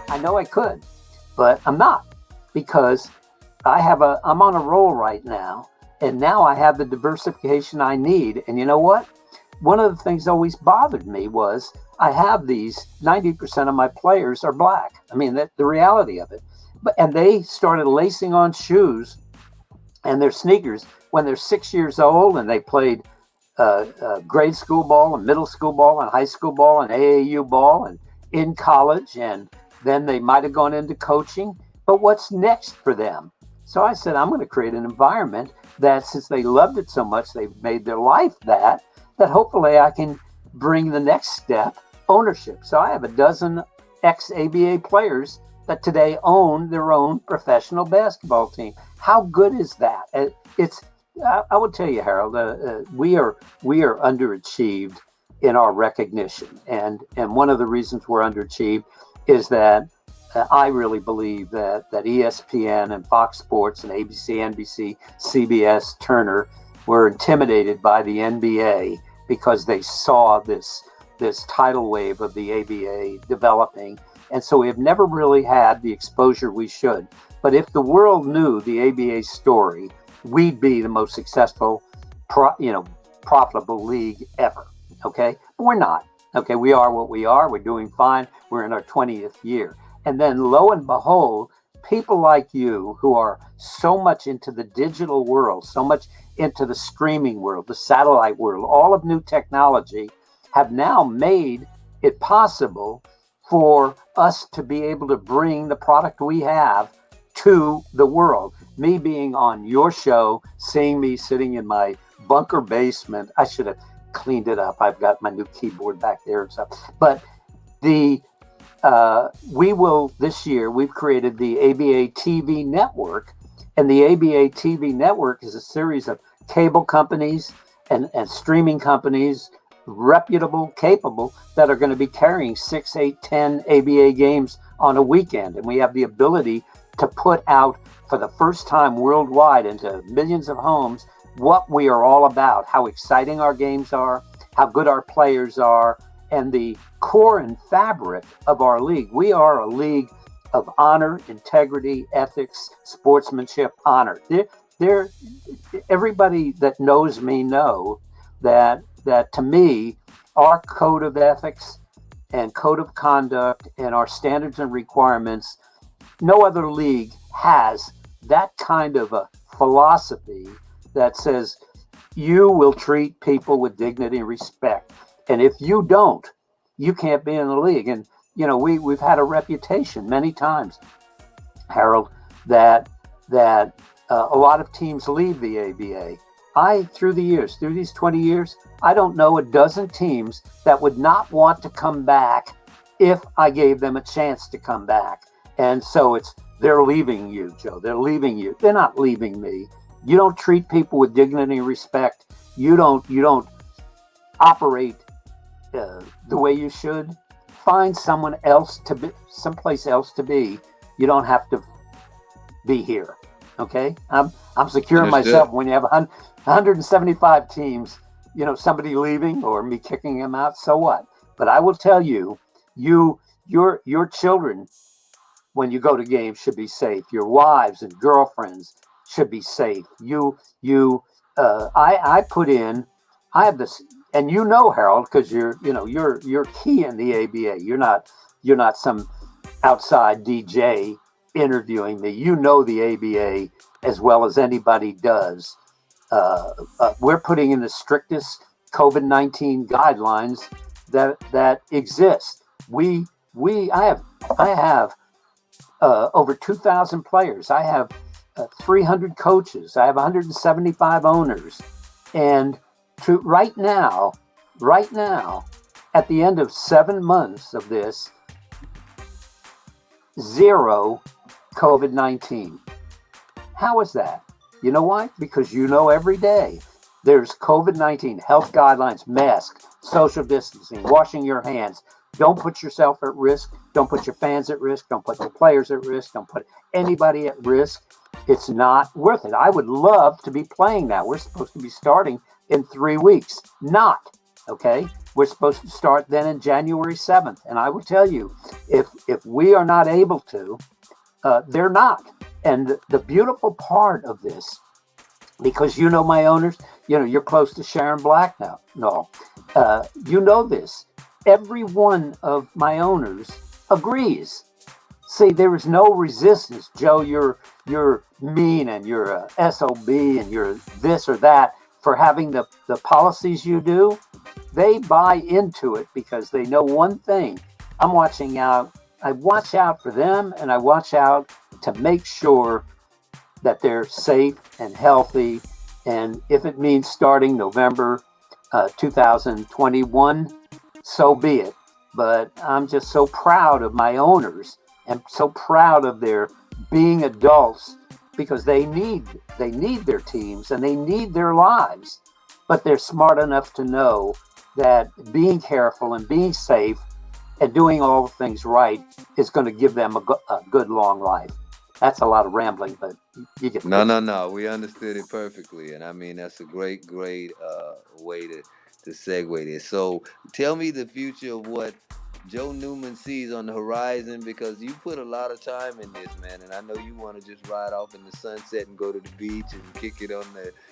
I know I could, but I'm not because I'm on a roll right now, and now I have the diversification I need. And you know what? One of the things that always bothered me was I have these 90% of my players are black. I mean, that the reality of it. And they started lacing on shoes and their sneakers when they're 6 years old, and they played grade school ball and middle school ball and high school ball and AAU ball and in college, and then they might have gone into coaching. But what's next for them? So I said, I'm going to create an environment that, since they loved it so much, they've made their life that hopefully I can bring the next step, ownership. So I have a dozen ex-ABA players that today own their own professional basketball team. How good is that? I will tell you, Harold, we are underachieved in our recognition, and one of the reasons we're underachieved is that I really believe that ESPN and Fox Sports and ABC, NBC, CBS, Turner were intimidated by the NBA because they saw this tidal wave of the ABA developing, and so we have never really had the exposure we should. But if the world knew the ABA story, we'd be the most successful, profitable league ever. Okay, but we're not. Okay, we are what we are. We're doing fine. We're in our 20th year. And then lo and behold, people like you who are so much into the digital world, so much into the streaming world, the satellite world, all of new technology, have now made it possible for us to be able to bring the product we have to the world. Me being on your show, seeing me sitting in my bunker basement, I should have cleaned it up. I've got my new keyboard back there and stuff. But we will, this year, we've created the ABA TV network, and the ABA TV network is a series of cable companies and streaming companies, reputable, capable, that are going to be carrying 6, 8, 10 ABA games on a weekend. And we have the ability to put out, for the first time worldwide, into millions of homes, what we are all about, how exciting our games are, how good our players are, and the core and fabric of our league. We are a league of honor, integrity, ethics, sportsmanship, honor. Everybody that knows me know that to me, our code of ethics and code of conduct and our standards and requirements, no other league has that kind of a philosophy that says you will treat people with dignity and respect. And if you don't, you can't be in the league. And, we've had a reputation many times, Harold, that a lot of teams leave the ABA. Through these 20 years, I don't know a dozen teams that would not want to come back if I gave them a chance to come back. And so they're leaving you, Joe. They're leaving you. They're not leaving me. You don't treat people with dignity and respect. You don't operate the way you should. Find someone else to be, someplace else to be. You don't have to be here. Okay, I'm secure in myself. When you have 175 teams, somebody leaving or me kicking them out, so what? But I will tell you, your children, when you go to games, should be safe. Your wives and girlfriends should be safe. I have this, and Harold, because you're key in the ABA. You're not some outside DJ interviewing me. The ABA as well as anybody does. We're putting in the strictest COVID-19 guidelines that exist. I have over 2,000 players. I have 300 coaches. I have 175 owners, and right now, at the end of 7 months of this, 0 COVID-19. How is that? You know why? Because every day there's COVID-19 health guidelines, mask, social distancing, washing your hands. Don't put yourself at risk. Don't put your fans at risk. Don't put your players at risk. Don't put anybody at risk. It's not worth it. I would love to be playing now. We're supposed to be starting in 3 weeks. Not. Okay, we're supposed to start then in January 7th, and I will tell you, if we are not able to, they're not. And the beautiful part of this, because you know my owners, you're close to Sharon Black now. No, you know this. Every one of my owners agrees. See, there is no resistance. Joe, you're mean and you're a SOB and you're this or that for having the policies you do. They buy into it because they know one thing. I'm watching out. I watch out for them and I watch out to make sure that they're safe and healthy. And if it means starting November 2021, so be it. But I'm just so proud of my owners and so proud of their being adults because they need their teams and they need their lives, but they're smart enough to know that being careful and being safe and doing all the things right is going to give them a good long life. That's a lot of rambling, but you get the No, no, picture. no. We understood it perfectly, and I mean that's a great, great way to segue this. So, tell me the future of what Joe Newman sees on the horizon, because you put a lot of time in this, man, and I know you want to just ride off in the sunset and go to the beach and kick it on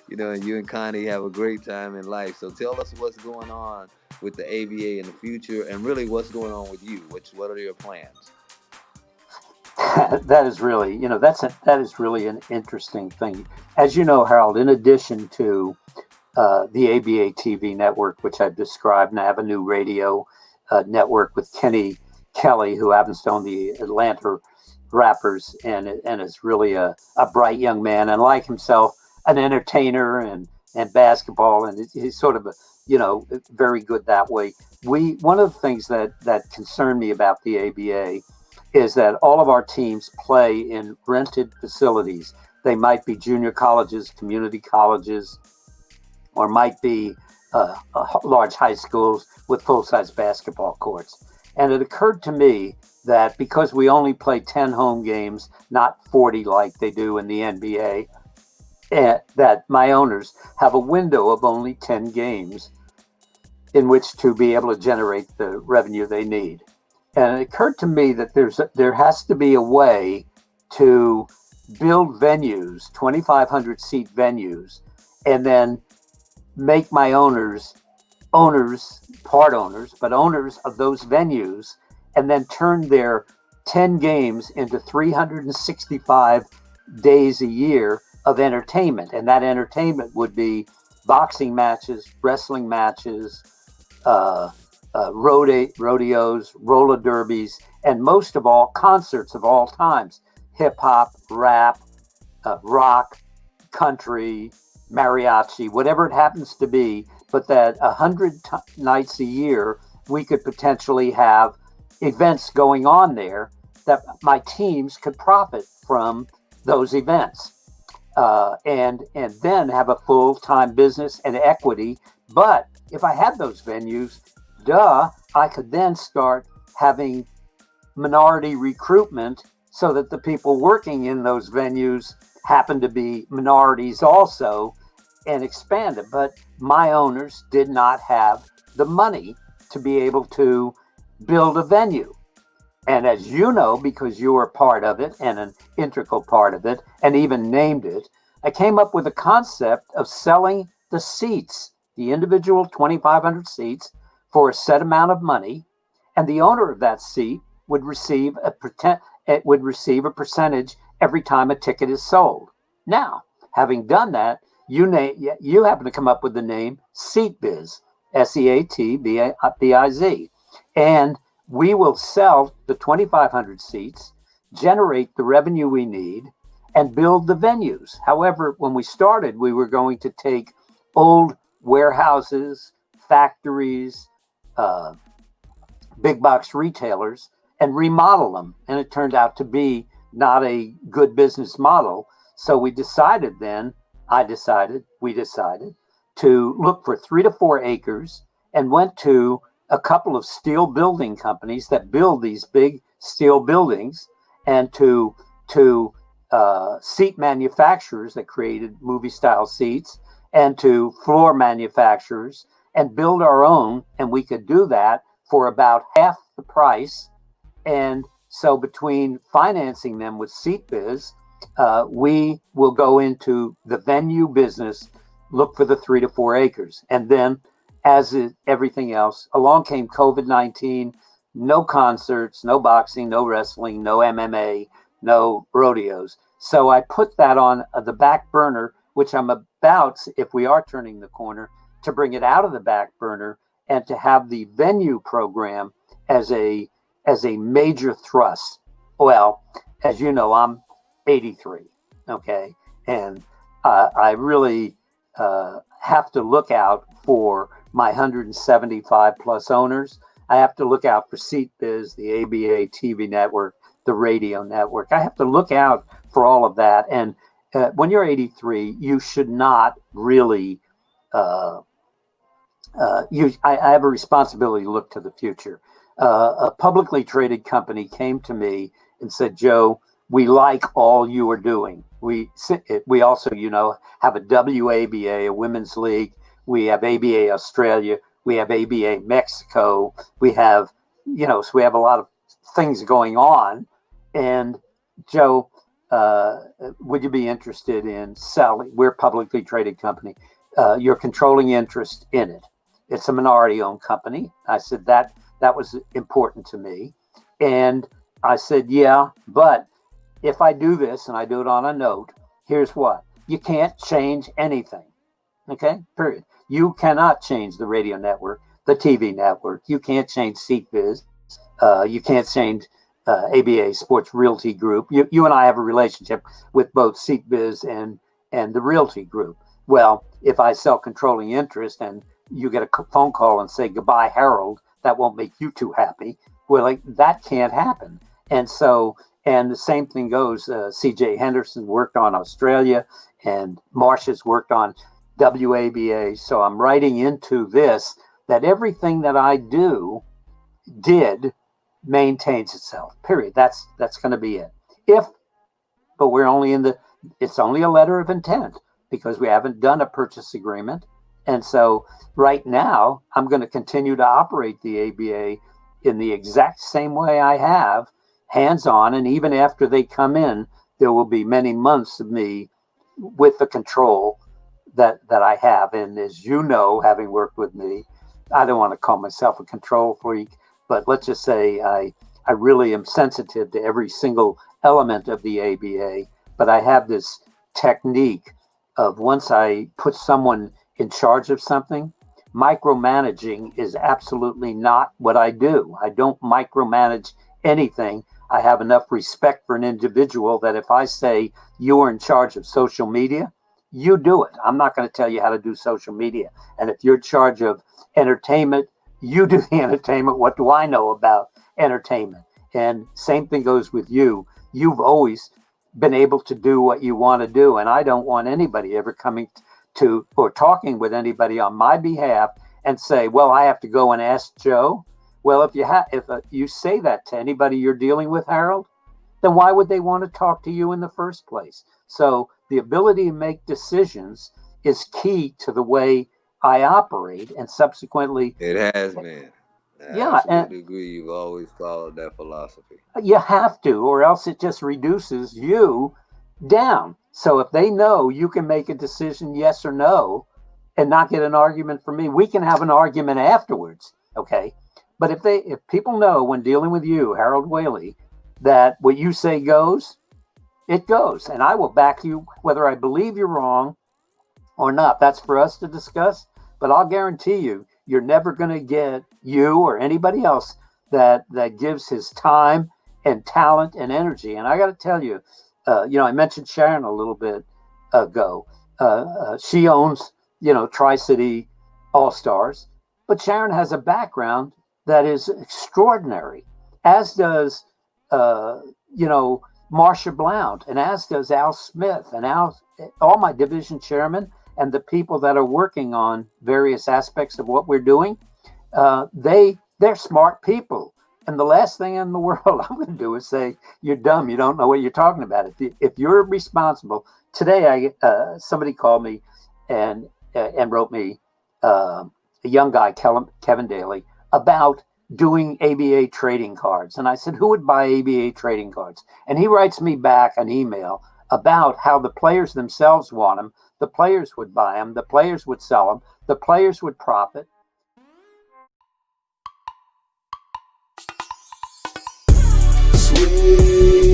and you and Connie have a great time in life. So, tell us what's going on with the ABA in the future, and really what's going on with you. What are your plans? That is really, that is really an interesting thing. As you know, Harold, in addition to the ABA TV network, which I've described, and I have a new radio network with Kenny Kelly, who happens to own the Atlanta Rappers, and is really a bright young man, and like himself, an entertainer and basketball, and he's sort of very good that way. One of the things that concerned me about the ABA is that all of our teams play in rented facilities. They might be junior colleges, community colleges, or might be large high schools with full size basketball courts. And it occurred to me that because we only play 10 home games, not 40 like they do in the NBA, that my owners have a window of only 10 games in which to be able to generate the revenue they need. And it occurred to me that there has to be a way to build venues, 2,500 seat venues, and then make my owners, part owners, but owners of those venues, and then turn their 10 games into 365 days a year of entertainment. And that entertainment would be boxing matches, wrestling matches, uh, rodeos, roller derbies, and most of all, concerts of all times: hip hop, rap, rock, country, mariachi, whatever it happens to be. But that 100 nights a year, we could potentially have events going on there that my teams could profit from those events. And then have a full time business and equity. But if I had those venues, I could then start having minority recruitment so that the people working in those venues happen to be minorities also and expand it. But my owners did not have the money to be able to build a venue. And as you know, because you were part of it and an integral part of it, and even named it, I came up with a concept of selling the seats, the individual 2,500 seats, for a set amount of money, and the owner of that seat would receive a percentage every time a ticket is sold. Now, having done that, you happen to come up with the name SeatBiz, SeatBiz, and we will sell the 2,500 seats, generate the revenue we need, and build the venues. However, when we started, we were going to take old warehouses, factories, uh, big box retailers, and remodel them. And it turned out to be not a good business model. So we decided to look for 3 to 4 acres and went to a couple of steel building companies that build these big steel buildings, and to seat manufacturers that created movie style seats, and to floor manufacturers and build our own. And we could do that for about half the price. And so between financing them with SeatBiz, we will go into the venue business, look for the 3 to 4 acres. And then, as is everything else, along came COVID-19, no concerts, no boxing, no wrestling, no MMA, no rodeos. So I put that on the back burner, which I'm about, if we are turning the corner, to bring it out of the back burner and to have the venue program as a major thrust. Well, as you know, I'm 83, okay, and I really have to look out for my 175 plus owners. I have to look out for SeatBiz, the ABA TV network, the radio network. I have to look out for all of that. And when you're 83, you should not really. I have a responsibility to look to the future. A publicly traded company came to me and said, "Joe, we like all you are doing. We also, have a WABA, a women's league. We have ABA Australia. We have ABA Mexico. We have, so we have a lot of things going on. And Joe, would you be interested in selling? We're a publicly traded company. Your controlling interest in it. It's a minority-owned company." I said that was important to me, and I said, "Yeah, but if I do this and I do it on a note, here's what: you can't change anything. Okay, period. You cannot change the radio network, the TV network. You can't change SeatBiz. You can't change ABA Sports Realty Group. You and I have a relationship with both SeatBiz and the Realty Group. Well, if I sell controlling interest and you get a phone call and say, 'Goodbye, Harold,' that won't make you too happy." Well, like, that can't happen. And so, and the same thing goes, CJ Henderson worked on Australia and Marcia's worked on WABA. So I'm writing into this that everything that I did maintains itself, period. That's going to be it. But we're only it's only a letter of intent because we haven't done a purchase agreement. And so right now, I'm going to continue to operate the ABA in the exact same way I have, hands-on. And even after they come in, there will be many months of me with the control that I have. And as you know, having worked with me, I don't want to call myself a control freak, but let's just say I really am sensitive to every single element of the ABA. But I have this technique of, once I put someone in charge of something, micromanaging is absolutely not what I do. I don't micromanage anything. I have enough respect for an individual that if I say, "You are in charge of social media," you do it. I'm not going to tell you how to do social media. And if you're in charge of entertainment, you do the entertainment. What do I know about entertainment? And same thing goes with you. You've always been able to do what you want to do. And I don't want anybody ever coming to or talking with anybody on my behalf and say, "Well, I have to go and ask Joe." Well, if you say that to anybody you're dealing with, Harold, then why would they want to talk to you in the first place? So the ability to make decisions is key to the way I operate, and subsequently, It has been. I yeah, and absolutely agree. You've always followed that philosophy. you have to, or else it just reduces you down. So if they know you can make a decision, yes or no, and not get an argument from me, we can have an argument afterwards. Okay. But if people know when dealing with you, Harold Whaley, that what you say goes, it goes. And I will back you whether I believe you're wrong or not. That's for us to discuss. But I'll guarantee you, you're never going to get you or anybody else that gives his time and talent and energy. And I got to tell you, I mentioned Sharon a little bit ago. She owns, Tri-City All-Stars, but Sharon has a background that is extraordinary, as does, Marcia Blount, and as does Al Smith, and all my division chairmen and the people that are working on various aspects of what we're doing. They're smart people. And the last thing in the world I'm going to do is say, "You're dumb. You don't know what you're talking about." If you're responsible, today somebody called me and wrote me a young guy, Kevin Daly, about doing ABA trading cards. And I said, who would buy ABA trading cards? And he writes me back an email about how the players themselves want them. The players would buy them. The players would sell them. The players would profit. Sweet.